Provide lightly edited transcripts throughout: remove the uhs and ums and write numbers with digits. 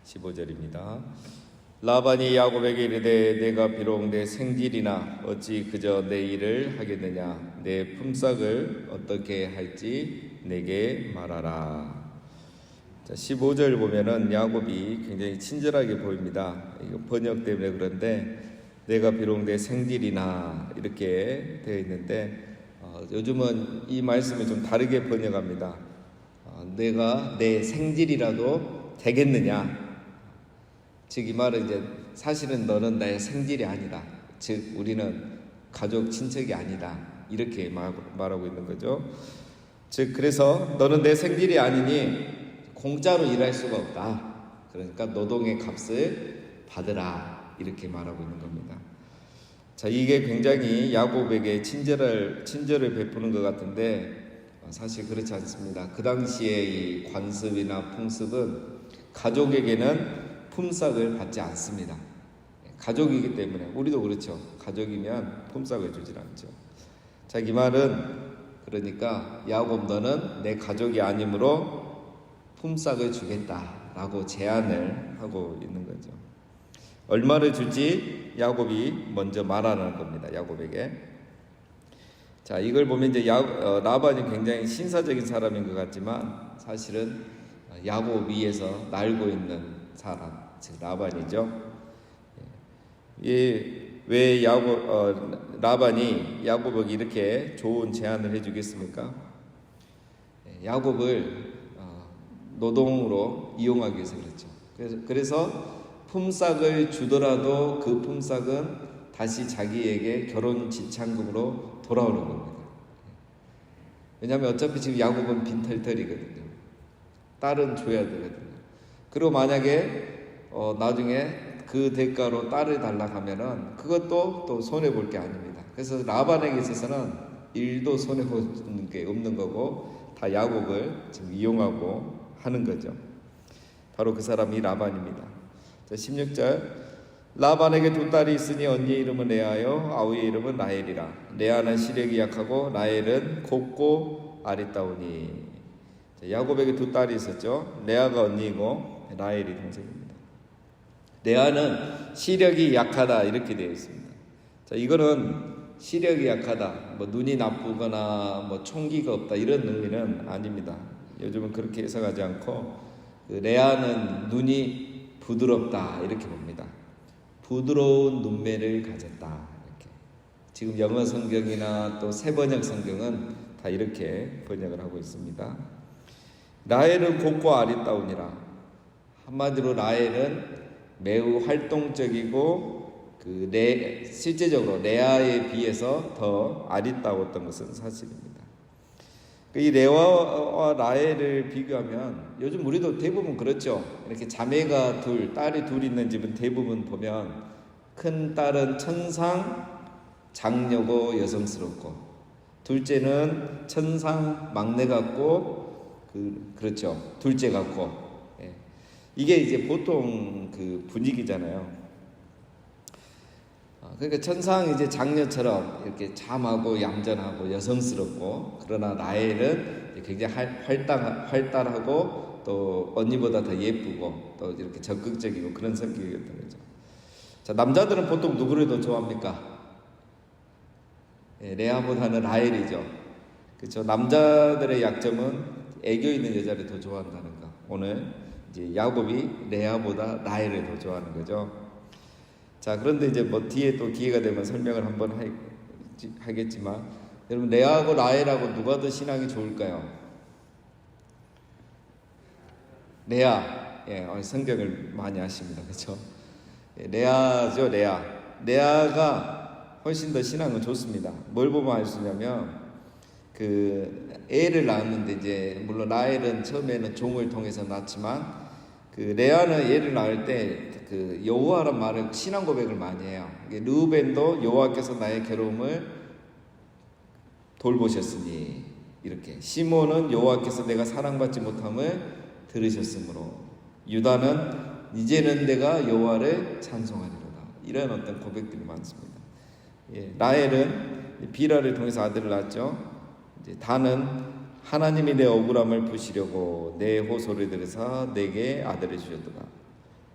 15절입니다. 라반이 야곱에게 이르되 내가 비록 내 생질이나 어찌 그저 내 일을 하겠느냐. 내 품삯을 어떻게 할지 내게 말하라. 자, 15절 보면은 야곱이 굉장히 친절하게 보입니다. 이거 번역 때문에 그런데 내가 비록 내 생질이나 이렇게 되어 있는데 요즘은 이 말씀을 좀 다르게 번역합니다. 내가 내 생질이라도 되겠느냐. 즉 이 말은 이제 사실은 너는 나의 생질이 아니다. 즉 우리는 가족 친척이 아니다. 이렇게 말하고 있는 거죠. 즉 그래서 너는 내 생질이 아니니 공짜로 일할 수가 없다. 그러니까 노동의 값을 받으라. 이렇게 말하고 있는 겁니다. 자, 이게 굉장히 야곱에게 친절을 베푸는 것 같은데 사실 그렇지 않습니다. 그 당시에 이 관습이나 풍습은 가족에게는 품삯을 받지 않습니다. 가족이기 때문에 우리도 그렇죠. 가족이면 품삯을 주질 않죠. 자, 이 말은 그러니까 야곱 너는 내 가족이 아니므로 품삯을 주겠다라고 제안을 하고 있는 거죠. 얼마를 줄지 야곱이 먼저 말하는 겁니다. 야곱에게. 자, 이걸 보면 이제 라반이 굉장히 신사적인 사람인 것 같지만 사실은 야곱 위에서 날고 있는 사람, 즉 라반이죠. 왜 라반이 야곱에게 이렇게 좋은 제안을 해주겠습니까? 야곱을 노동으로 이용하기 위해서 그렇죠. 그래서 품삯을 주더라도 그 품삯은 다시 자기에게 결혼 지참금으로 돌아오는 겁니다. 왜냐하면 어차피 지금 야곱은 빈털털이거든요. 딸은 줘야 되거든요. 그리고 만약에 나중에 그 대가로 딸을 달라고 하면은 그것도 또 손해볼 게 아닙니다. 그래서 라반에게 있어서는 일도 손해볼 게 없는 거고 다 야곱을 지금 이용하고 하는 거죠. 바로 그 사람이 라반입니다. 자, 16절 라반에게 두 딸이 있으니 언니의 이름은 레아요 아우의 이름은 라헬이라. 레아는 시력이 약하고 라헬은 곱고 아리따우니. 자, 야곱에게 두 딸이 있었죠. 레아가 언니이고 라헬이 동생입니다. 레아는 시력이 약하다 이렇게 되어 있습니다. 자, 이거는 시력이 약하다, 뭐 눈이 나쁘거나 뭐 총기가 없다 이런 의미는 아닙니다. 요즘은 그렇게 해석하지 않고 레아는 눈이 부드럽다 이렇게 봅니다. 부드러운 눈매를 가졌다 이렇게. 지금 영어 성경이나 또 새번역 성경은 다 이렇게 번역을 하고 있습니다. 라헬은 곱고 아리따우니라. 한마디로 라헬은 매우 활동적이고 실제적으로 레아에 비해서 더 아리따웠던 것은 사실입니다. 이 레아와 라헬을 비교하면 요즘 우리도 대부분 그렇죠. 이렇게 자매가 딸이 둘 있는 집은 대부분 보면 큰 딸은 천상 장녀고 여성스럽고 둘째는 천상 막내 같고 그렇죠. 둘째 같고 이게 이제 보통 그 분위기잖아요. 그러니까 천상 이제 장녀처럼 이렇게 참하고 얌전하고 여성스럽고 그러나 라헬은 굉장히 활달하고 또 언니보다 더 예쁘고 또 이렇게 적극적이고 그런 성격이었던 거죠. 자, 남자들은 보통 누구를 더 좋아합니까? 레아보다는 라헬이죠. 그렇죠. 남자들의 약점은 애교 있는 여자를 더 좋아한다는 거. 오늘 이제 야곱이 레아보다 라헬을 더 좋아하는 거죠. 자, 그런데 이제 뭐 뒤에 또 기회가 되면 설명을 한번 하겠지만 여러분 레아하고 라헬하고 누가 더 신앙이 좋을까요? 레아. 성경을 많이 아십니다. 그렇죠? 레아죠, 레아. 레아가 훨씬 더 신앙은 좋습니다. 뭘 보면 알 수 있냐면 애를 낳았는데 이제 물론 라헬은 처음에는 종을 통해서 낳지만 레아는 애를 낳을 때 여호와란 말을 신앙 고백을 많이 해요. 르우벤도 여호와께서 나의 괴로움을 돌보셨으니 이렇게. 시몬은 여호와께서 내가 사랑받지 못함을 들으셨으므로. 유다는 이제는 내가 여호와를 찬송하리로다. 이런 어떤 고백들이 많습니다. 라헬은 비라를 통해서 아들을 낳았죠. 이제 다는 하나님이 내 억울함을 푸시려고 내 호소를 들으사 내게 아들을 주셨도다.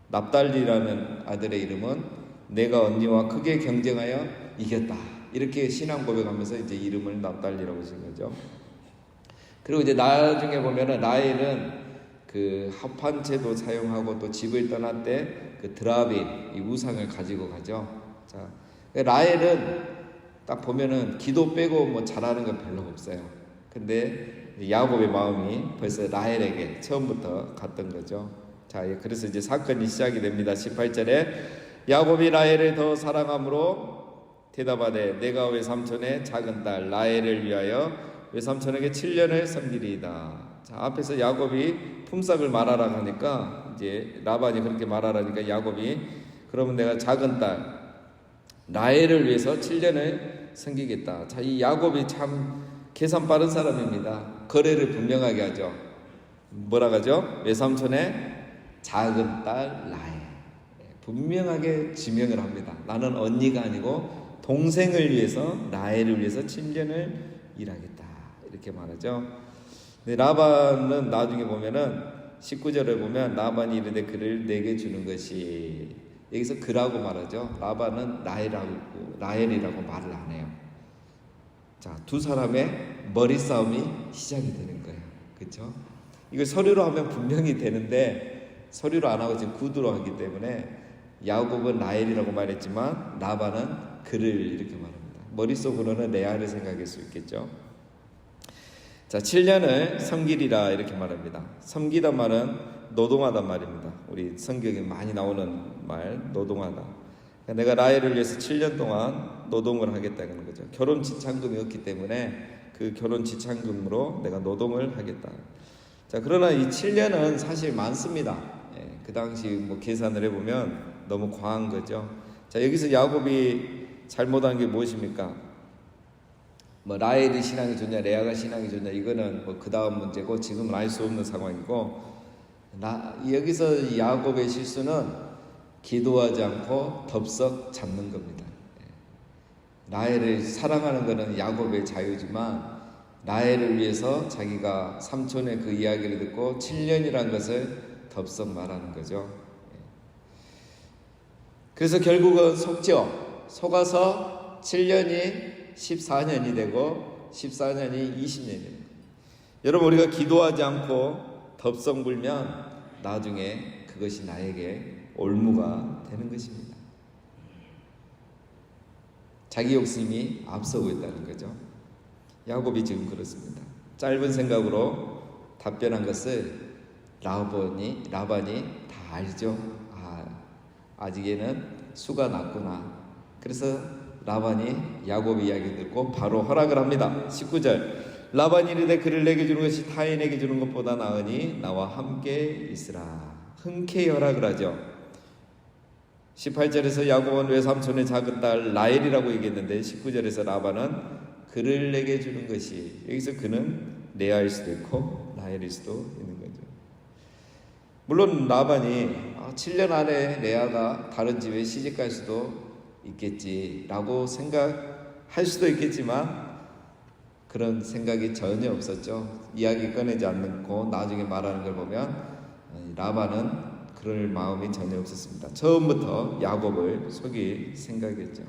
납달리라는 아들의 이름은 내가 언니와 크게 경쟁하여 이겼다. 이렇게 신앙 고백하면서 이제 이름을 납달리라고 지은 거죠. 그리고 이제 나중에 보면은 라헬은 그 합판체도 사용하고 또 집을 떠날 때 그 드라빈 이 우상을 가지고 가죠. 자, 라헬은 딱 보면은 기도 빼고 뭐 잘하는 건 별로 없어요. 근데 야곱의 마음이 벌써 라헬에게 처음부터 갔던 거죠. 자, 그래서 이제 사건이 시작이 됩니다. 18절에 야곱이 라헬을 더 사랑함으로 대답하되 내가 외삼촌의 작은 딸 라헬을 위하여 외삼촌에게 7년을 섬기리이다. 자, 앞에서 야곱이 품삯을 말하라 하니까 이제 라반이 그렇게 말하라니까 야곱이 그러면 내가 작은 딸 라헬을 위해서 7년을 섬기겠다. 자, 이 야곱이 참 계산 빠른 사람입니다. 거래를 분명하게 하죠. 뭐라 하죠? 외삼촌의 작은 딸 라헬. 분명하게 지명을 합니다. 나는 언니가 아니고 동생을 위해서 라헬을 위해서 7년을 일하겠다. 이렇게 말하죠. 근데 라반은 나중에 보면은 19절을 보면 라반이 이르되 그를 내게 주는 것이 여기서 그라고 말하죠. 라반은 라헬이라고 말을 안 해요. 자, 두 사람의 머리 싸움이 시작이 되는 거예요. 그렇죠? 이걸 서류로 하면 분명히 되는데 서류로 안 하고 지금 구두로 하기 때문에 야곱은 라헬이라고 말했지만 라반은 그를 이렇게 말합니다. 머릿속으로는 레아를 생각할 수 있겠죠. 자, 7년을 섬기리라 이렇게 말합니다. 섬기단 말은 노동하단 말입니다. 우리 성경에 많이 나오는 말 노동하다. 내가 라헬을 위해서 7년 동안 노동을 하겠다는 거죠. 결혼 지참금이 없기 때문에 그 결혼 지참금으로 내가 노동을 하겠다. 자, 그러나 이 7년은 사실 많습니다. 예, 그 당시 뭐 계산을 해보면 너무 과한 거죠. 자, 여기서 야곱이 잘못한 게 무엇입니까? 뭐 라헬이 신앙이 좋냐 레아가 신앙이 좋냐 이거는 뭐 그 다음 문제고 지금은 알 수 없는 상황이고 여기서 야곱의 실수는 기도하지 않고 덥석 잡는 겁니다. 라헬을 사랑하는 것은 야곱의 자유지만 라헬을 위해서 자기가 삼촌의 그 이야기를 듣고 7년이라는 것을 덥석 말하는 거죠. 그래서 결국은 속죠. 속아서 7년이 14년이 되고 14년이 20년이 됩니다. 여러분 우리가 기도하지 않고 덥석 불면 나중에 그것이 나에게 올무가 되는 것입니다. 자기 욕심이 앞서고 있다는 거죠. 야곱이 지금 그렇습니다. 짧은 생각으로 답변한 것을 라반이 다 알죠. 아직에는 수가 났구나. 그래서 라반이 야곱의 이야기를 듣고 바로 허락을 합니다. 19절 라반이 이르되 그를 내게 주는 것이 타인에게 주는 것보다 나으니 나와 함께 있으라. 흔쾌히 허락을 하죠. 18절에서 야곱은 외삼촌의 작은 딸 라헬이라고 얘기했는데 19절에서 라반은 그를 내게 주는 것이 여기서 그는 레아일 수도 있고 라헬일 수도 있는 거죠. 물론 라반이 7년 안에 레아가 다른 집에 시집갈 수도 있겠지라고 생각할 수도 있겠지만 그런 생각이 전혀 없었죠. 이야기 꺼내지 않고 나중에 말하는 걸 보면 라반은 그럴 마음이 전혀 없었습니다. 처음부터 야곱을 속일 생각이었죠.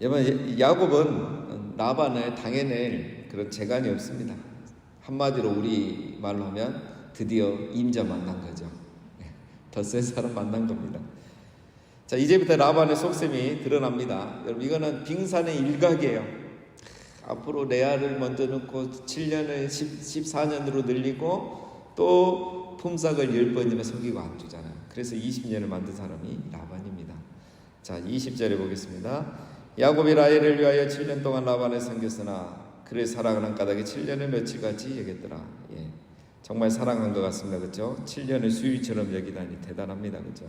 여러분 야곱은 라반을 당해낼 그런 재간이 없습니다. 한마디로 우리 말로 하면 드디어 임자 만난 거죠. 더 센 사람 만난 겁니다. 자, 이제부터 라반의 속셈이 드러납니다. 여러분 이거는 빙산의 일각이에요. 앞으로 레아를 먼저 넣고 7년을 14년으로 늘리고 또 품삯을 10번이나 속이고 안 주잖아요. 그래서 20년을 만든 사람이 라반입니다. 자, 20절에 보겠습니다. 야곱이 라헬을 위하여 7년 동안 라반을 섬겼으나 그를 사랑하는 까닭에 7년을 며칠같이 여겼더라. 예, 정말 사랑한 것 같습니다. 그렇죠? 7년을 수유처럼 여기다니 대단합니다. 그렇죠?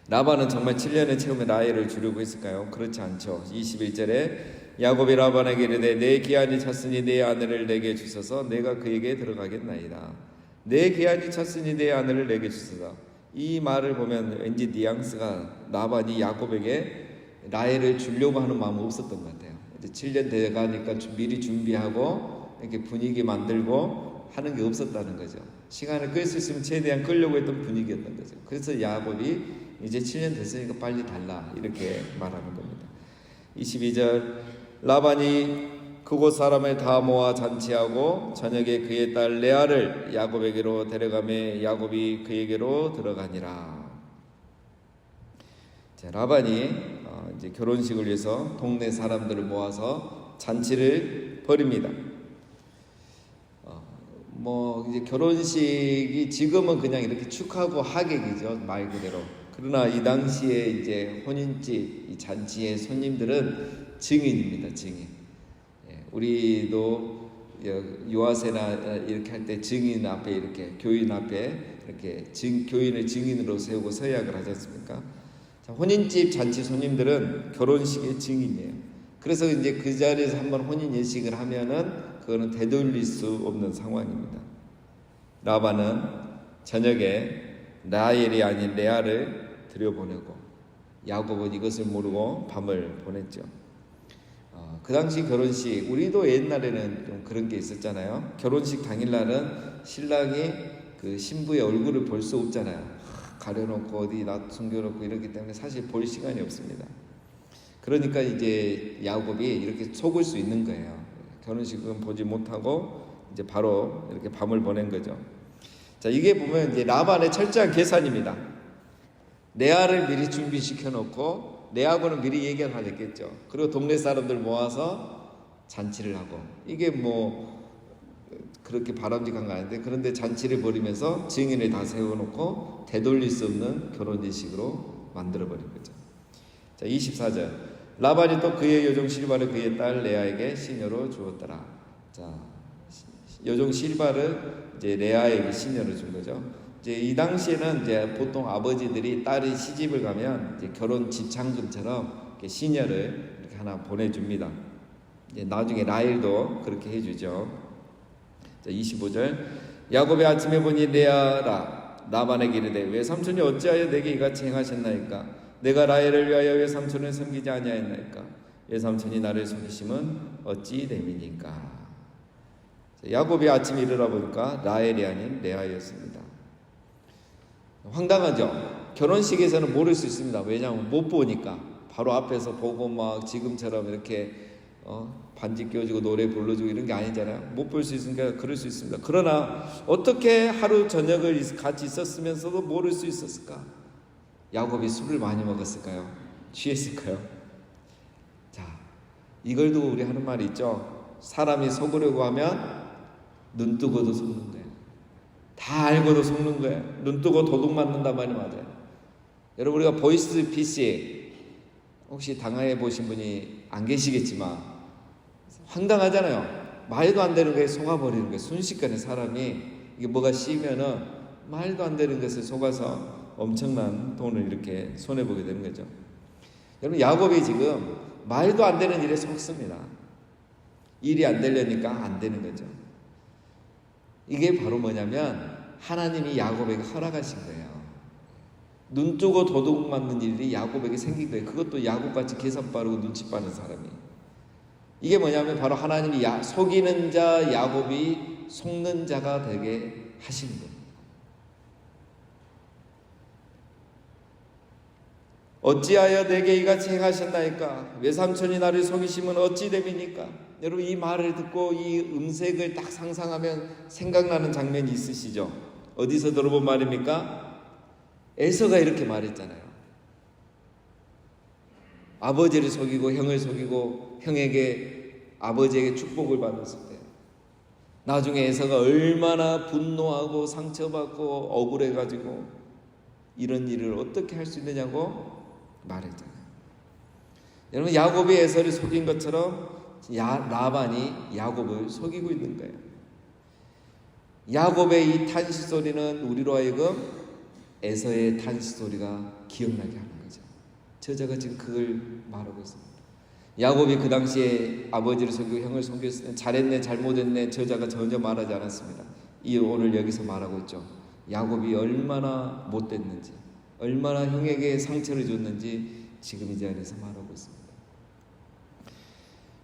라반은 정말 7년을 채우며 라헬을 주려고 했을까요? 그렇지 않죠. 21절에 야곱이 라반에게 이르되 내 기한이 찼으니 내 아내를 내게 주소서 내가 그에게 들어가겠나이다. 내 기한이 찼으니 내 아내를 내게 주소서. 이 말을 보면 왠지 뉘앙스가 라반이 야곱에게 라헬을 주려고 하는 마음은 없었던 것 같아요. 이제 7년 돼가니까 미리 준비하고 이렇게 분위기 만들고 하는 게 없었다는 거죠. 시간을 끌 수 있으면 최대한 끌려고 했던 분위기였던 거죠. 그래서 야곱이 이제 7년 됐으니까 빨리 달라 이렇게 말하는 겁니다. 22절 라반이 그곳 사람을 다 모아 잔치하고 저녁에 그의 딸 레아를 야곱에게로 데려가매 야곱이 그에게로 들어가니라. 자, 라반이 이제 결혼식을 위해서 동네 사람들을 모아서 잔치를 벌입니다. 이제 결혼식이 지금은 그냥 이렇게 축하고 하객이죠, 말 그대로. 그러나 이 당시에 이제 혼인집 이 잔치의 손님들은 증인입니다, 증인. 우리도 유아세나 이렇게 할 때 증인 앞에 이렇게 교인 앞에 이렇게 교인을 증인으로 세우고 서약을 하지 않습니까? 자, 혼인집 잔치 손님들은 결혼식의 증인이에요. 그래서 이제 그 자리에서 한번 혼인 예식을 하면은 그거는 되돌릴 수 없는 상황입니다. 라반은 저녁에 라헬이 아닌 레아를 들여보내고 야곱은 이것을 모르고 밤을 보냈죠. 그 당시 결혼식, 우리도 옛날에는 좀 그런 게 있었잖아요. 결혼식 당일날은 신랑이 그 신부의 얼굴을 볼 수 없잖아요. 가려놓고 어디 숨겨놓고 이렇기 때문에 사실 볼 시간이 없습니다. 그러니까 이제 야곱이 이렇게 속을 수 있는 거예요. 결혼식은 보지 못하고 이제 바로 이렇게 밤을 보낸 거죠. 자, 이게 보면 이제 라반의 철저한 계산입니다. 레아를 미리 준비시켜 놓고 레아하고는 미리 얘기를 하겠죠. 그리고 동네 사람들 모아서 잔치를 하고, 이게 그렇게 바람직한 거 아닌데, 그런데 잔치를 벌이면서 증인을 다 세워놓고 되돌릴 수 없는 결혼 예식으로 만들어버린 거죠. 자, 24절 라반이 또 그의 여종 실바를 그의 딸 레아에게 시녀로 주었더라. 자, 여종 실바를 이제 레아에게 시녀로 준 거죠. 이제 이 당시에는 이제 보통 아버지들이 딸이 시집을 가면 이제 결혼 지참금처럼 이렇게 시녀를 이렇게 하나 보내줍니다. 이제 나중에 라헬도 그렇게 해주죠. 자, 25절 야곱이 아침에 보니 레아라 라반에게 이르되 외삼촌이 어찌하여 내게 이같이 행하셨나이까? 내가 라헬을 위하여 외삼촌을 섬기지 아니하였나이까? 외삼촌이 나를 속이심은 어찌 됨이니까? 야곱이 아침에 일어나 보니까 라헬이 아닌 레아였습니다. 황당하죠? 결혼식에서는 모를 수 있습니다. 왜냐하면 못 보니까. 바로 앞에서 보고 막 지금처럼 이렇게 반지 껴주고 노래 불러주고 이런 게 아니잖아요. 못 볼 수 있으니까 그럴 수 있습니다. 그러나 어떻게 하루 저녁을 같이 있었으면서도 모를 수 있었을까? 야곱이 술을 많이 먹었을까요? 취했을까요? 자, 이걸 두고 우리 하는 말이 있죠. 사람이 속으려고 하면 눈 뜨고도 속는 거예요. 다 알고도 속는 거예요. 눈 뜨고 도둑 맞는단 말이 맞아요. 여러분, 우리가 보이스 피싱 혹시 당해 보신 분이 안 계시겠지만 황당하잖아요. 말도 안 되는 거에 속아버리는 거예요. 순식간에 사람이 이게 뭐가 씌면은 말도 안 되는 것을 속아서 엄청난 돈을 이렇게 손해보게 되는 거죠. 여러분, 야곱이 지금 말도 안 되는 일에 속습니다. 일이 안 되려니까 안 되는 거죠. 이게 바로 뭐냐면 하나님이 야곱에게 허락하신 거예요. 눈 뜨고 도둑 맞는 일이 야곱에게 생긴 거예요. 그것도 야곱같이 계산 빠르고 눈치 빠른 사람이. 이게 뭐냐면 바로 하나님이 속이는 자 야곱이 속는 자가 되게 하신 겁니다. 어찌하여 내게 이같이 행하셨나이까? 외삼촌이 나를 속이시면 어찌 됨이니까? 여러분, 이 말을 듣고 이 음색을 딱 상상하면 생각나는 장면이 있으시죠? 어디서 들어본 말입니까? 에서가 이렇게 말했잖아요. 아버지를 속이고 형을 속이고 형에게 아버지에게 축복을 받았을 때 나중에 에서가 얼마나 분노하고 상처받고 억울해가지고 이런 일을 어떻게 할 수 있느냐고 말했잖아요. 여러분, 야곱이 에서를 속인 것처럼 라반이 야곱을 속이고 있는 거예요. 야곱의 이 탄식 소리는 우리로 하여금 에서의 탄식 소리가 기억나게 하는 거죠. 저자가 지금 그걸 말하고 있습니다. 야곱이 그 당시에 아버지를 속이고 형을 속였을 때 잘했네 잘못했네 저자가 전혀 말하지 않았습니다. 이 오늘 여기서 말하고 있죠. 야곱이 얼마나 못됐는지, 얼마나 형에게 상처를 줬는지 지금 이 자리에서 말하고 있습니다.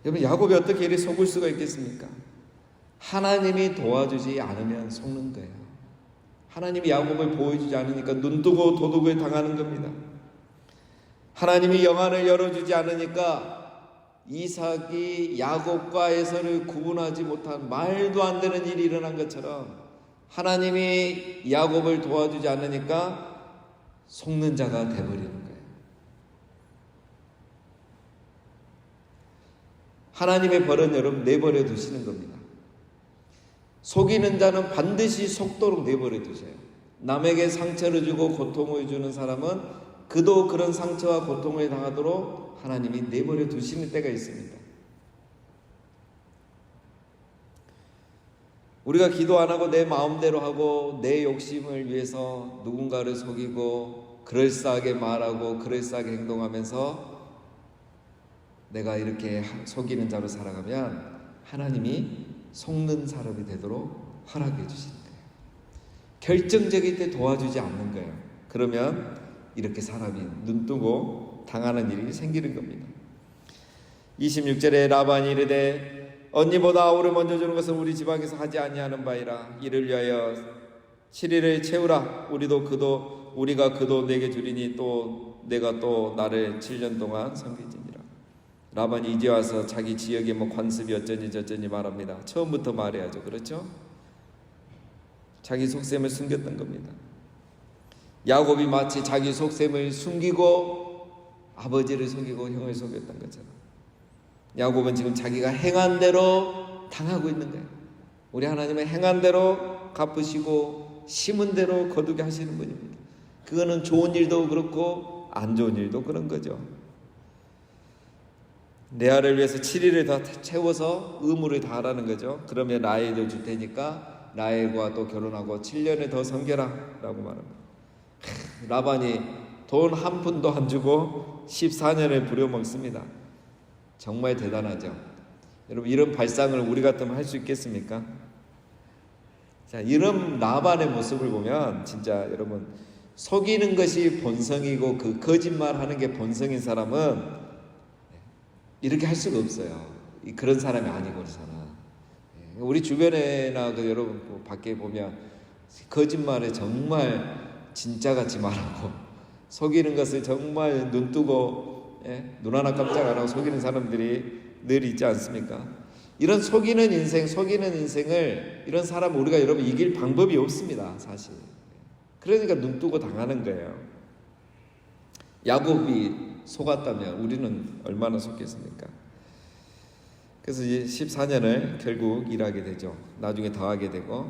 여러분, 야곱이 어떻게 이리 속을 수가 있겠습니까? 하나님이 도와주지 않으면 속는 거예요. 하나님이 야곱을 보여주지 않으니까 눈뜨고 도둑을 당하는 겁니다. 하나님이 영안을 열어주지 않으니까 이삭이 야곱과 에서를 구분하지 못한 말도 안 되는 일이 일어난 것처럼 하나님이 야곱을 도와주지 않으니까 속는 자가 되어버리는 거예요. 하나님의 벌은 여러분 내버려 두시는 겁니다. 속이는 자는 반드시 속도록 내버려 두세요. 남에게 상처를 주고 고통을 주는 사람은 그도 그런 상처와 고통을 당하도록 하나님이 내버려 두시는 때가 있습니다. 우리가 기도 안 하고 내 마음대로 하고 내 욕심을 위해서 누군가를 속이고 그럴싸하게 말하고 그럴싸하게 행동하면서 내가 이렇게 속이는 자로 살아가면 하나님이 속는 사람이 되도록 허락해 주시는 거예요. 결정적일 때 도와주지 않는 거예요. 그러면 이렇게 사람이 눈뜨고 당하는 일이 생기는 겁니다. 26절에 라반이 이르되 언니보다 아우를 먼저 주는 것은 우리 지방에서 하지 아니하는 바이라. 이를 위하여 7일을 채우라. 우리가 그도 내게 주리니 또 내가 또 나를 7년 동안 섬기지니라. 라반이 이제 와서 자기 지역에 관습이 어쩌니 저쩌니 말합니다. 처음부터 말해야죠. 그렇죠? 자기 속셈을 숨겼던 겁니다. 야곱이 마치 자기 속셈을 숨기고 아버지를 속이고 형을 속였던 것처럼 야곱은 지금 자기가 행한 대로 당하고 있는 거예요. 우리 하나님은 행한 대로 갚으시고 심은 대로 거두게 하시는 분입니다. 그거는 좋은 일도 그렇고 안 좋은 일도 그런 거죠. 레아를 위해서 7일을 더 채워서 의무를 다하라는 거죠. 그러면 라헬도 줄 테니까 라헬과 또 결혼하고 7년을 더 섬겨라 라고 말합니다. 라반이 돈 한 푼도 안 주고 14년을 부려먹습니다. 정말 대단하죠. 여러분 이런 발상을 우리 같으면 할 수 있겠습니까? 자, 이런 라반의 모습을 보면 진짜 여러분 속이는 것이 본성이고 그 거짓말하는 게 본성인 사람은 이렇게 할 수가 없어요. 그런 사람이 아니고서는 우리 주변에나 여러분 밖에 보면 거짓말에 정말 진짜같이 말하고 속이는 것을 정말 눈뜨고 눈 하나 깜짝 안 하고 속이는 사람들이 늘 있지 않습니까? 이런 속이는 인생을 이런 사람 우리가 여러분 이길 방법이 없습니다. 사실. 그러니까 눈뜨고 당하는 거예요. 야곱이 속았다면 우리는 얼마나 속겠습니까? 그래서 이제 14년을 결국 일하게 되죠. 나중에 더하게 되고.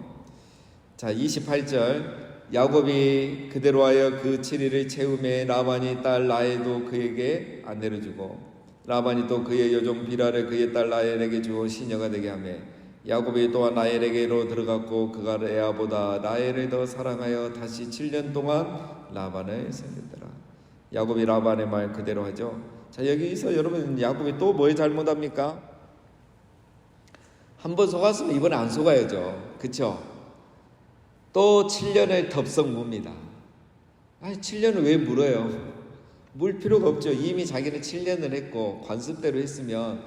자, 28절 야곱이 그대로 하여 그 7일을 채우매 라반이 딸 라헬도 그에게 안내를 주고 라반이 또 그의 여종 비라를 그의 딸 라헬에게 주어 시녀가 되게 하며 야곱이 또한 라헬에게로 들어갔고 그가 레아보다 라헬을 더 사랑하여 다시 7년 동안 라반을 섬겼더라. 야곱이 라반의 말 그대로 하죠. 자, 여기서 여러분 야곱이 또 뭘 잘못합니까? 한번 속았으면 이번에 안 속아야죠. 그렇죠? 또 7년을 덥석 묵니다. 7년을 왜 물어요? 물 필요가 없죠. 이미 자기는 7년을 했고 관습대로 했으면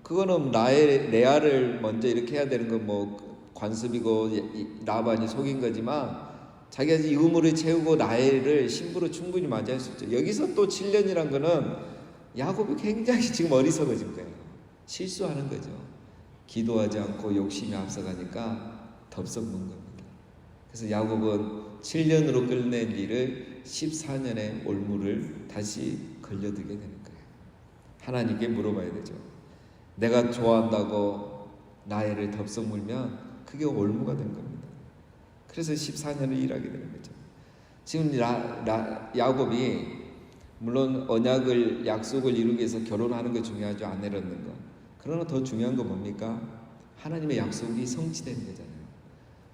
그거는 레아를 먼저 이렇게 해야 되는 건 관습이고 라반이 속인 거지만 자기가 이 의무를 채우고 라헬을 신부로 충분히 맞이할 수 있죠. 여기서 또 7년이란 거는 야곱이 굉장히 지금 어리석어진 거예요. 실수하는 거죠. 기도하지 않고 욕심이 앞서가니까 덥석 문 겁니다. 그래서 야곱은 7년으로 끝낸 일을 14년의 올무를 다시 걸려들게 되는 거예요. 하나님께 물어봐야 되죠. 내가 좋아한다고 라헬을 덥석 물면 그게 올무가 된 겁니다. 그래서 14년을 일하게 되는 거죠. 지금 야곱이 물론 언약을 약속을 이루기 위해서 결혼하는 게 중요하죠. 아내를 얻는 거. 그러나 더 중요한 건 뭡니까? 하나님의 약속이 성취되는 거잖아요.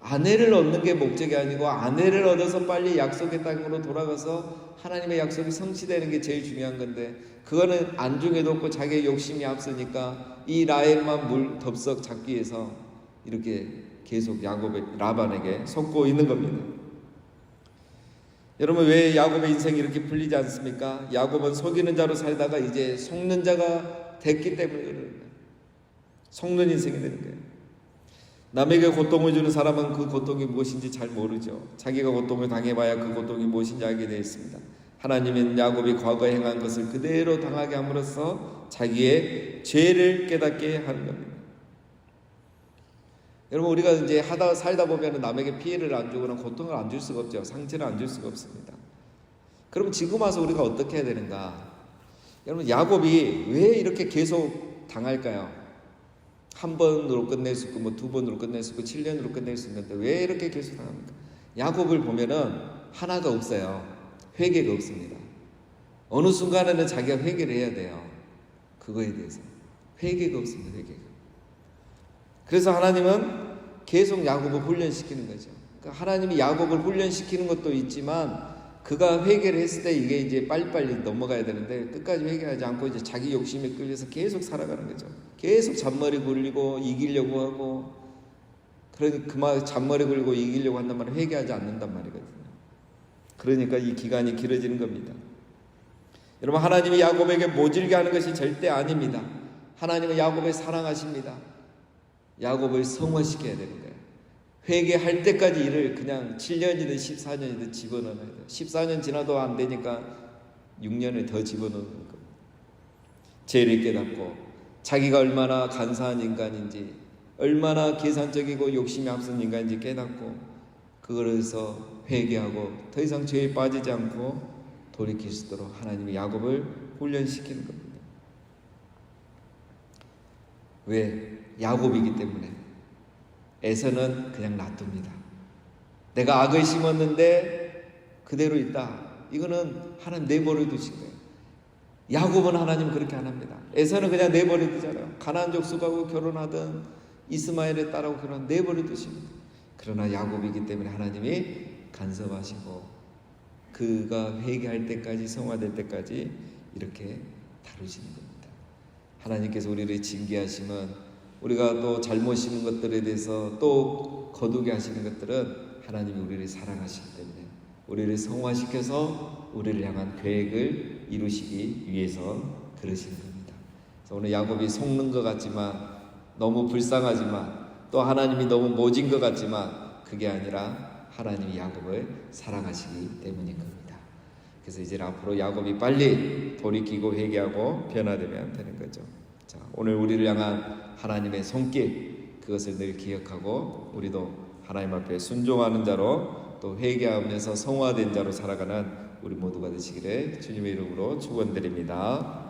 아내를 얻는 게 목적이 아니고 아내를 얻어서 빨리 약속의 땅으로 돌아가서 하나님의 약속이 성취되는 게 제일 중요한 건데 그거는 안중에도 없고 자기의 욕심이 앞서니까 이 라헬만 덥석 잡기 위해서 이렇게 계속 라반에게 속고 있는 겁니다. 여러분 왜 야곱의 인생이 이렇게 풀리지 않습니까? 야곱은 속이는 자로 살다가 이제 속는 자가 됐기 때문에 그러는 거예요. 속는 인생이 되는 거예요. 남에게 고통을 주는 사람은 그 고통이 무엇인지 잘 모르죠. 자기가 고통을 당해봐야 그 고통이 무엇인지 알게 되어 있습니다. 하나님은 야곱이 과거에 행한 것을 그대로 당하게 함으로써 자기의 죄를 깨닫게 하는 겁니다. 여러분, 우리가 이제 살다 보면 남에게 피해를 안 주거나 고통을 안 줄 수가 없죠. 상처를 안 줄 수가 없습니다. 그럼 지금 와서 우리가 어떻게 해야 되는가? 여러분, 야곱이 왜 이렇게 계속 당할까요? 한 번으로 끝낼 수 있고, 두 번으로 끝낼 수 있고, 7년으로 끝낼 수 있는데 왜 이렇게 계속 당합니까? 야곱을 보면은 하나가 없어요. 회개가 없습니다. 어느 순간에는 자기가 회개를 해야 돼요. 그거에 대해서. 회개가 없습니다. 회개가. 그래서 하나님은 계속 야곱을 훈련시키는 거죠. 그러니까 하나님이 야곱을 훈련시키는 것도 있지만 그가 회개를 했을 때 이게 이제 빨리빨리 넘어가야 되는데 끝까지 회개하지 않고 이제 자기 욕심에 끌려서 계속 살아가는 거죠. 계속 잔머리 굴리고 이기려고 하고, 그러니 그만 잔머리 굴리고 이기려고 한단 말은 회개하지 않는단 말이거든요. 그러니까 이 기간이 길어지는 겁니다. 여러분, 하나님이 야곱에게 모질게 하는 것이 절대 아닙니다. 하나님은 야곱을 사랑하십니다. 야곱을 성화시켜야 되는 거예요. 회개할 때까지 일을 그냥 7년이든 14년이든 집어넣어야 돼요. 14년 지나도 안 되니까 6년을 더 집어넣는 겁니다. 죄를 깨닫고 자기가 얼마나 간사한 인간인지, 얼마나 계산적이고 욕심이 앞선 인간인지 깨닫고, 그거에서 회개하고 더 이상 죄에 빠지지 않고 돌이킬 수 있도록 하나님이 야곱을 훈련시키는 겁니다. 왜? 야곱이기 때문에. 에서는 그냥 놔둡니다. 내가 악을 심었는데 그대로 있다. 이거는 하나님 내버려 두신 거예요. 야곱은 하나님 그렇게 안 합니다. 에서는 그냥 내버려 두잖아요. 가나안 족속하고 결혼하든 이스마엘의 딸하고 결혼하든 내버려 두십니다. 그러나 야곱이기 때문에 하나님이 간섭하시고 그가 회개할 때까지, 성화될 때까지 이렇게 다루시는 겁니다. 하나님께서 우리를 징계하시면 우리가 또 잘못 심은 것들에 대해서 또 거두게 하시는 것들은 하나님이 우리를 사랑하시기 때문에 우리를 성화시켜서 우리를 향한 계획을 이루시기 위해서 그러시는 겁니다. 그래서 오늘 야곱이 속는 것 같지만, 너무 불쌍하지만, 또 하나님이 너무 모진 것 같지만 그게 아니라 하나님이 야곱을 사랑하시기 때문인 겁니다. 그래서 이제 앞으로 야곱이 빨리 돌이키고 회개하고 변화되면 되는 거죠. 자, 오늘 우리를 향한 하나님의 손길, 그것을 늘 기억하고 우리도 하나님 앞에 순종하는 자로, 또 회개하면서 성화된 자로 살아가는 우리 모두가 되시기를 주님의 이름으로 축원드립니다.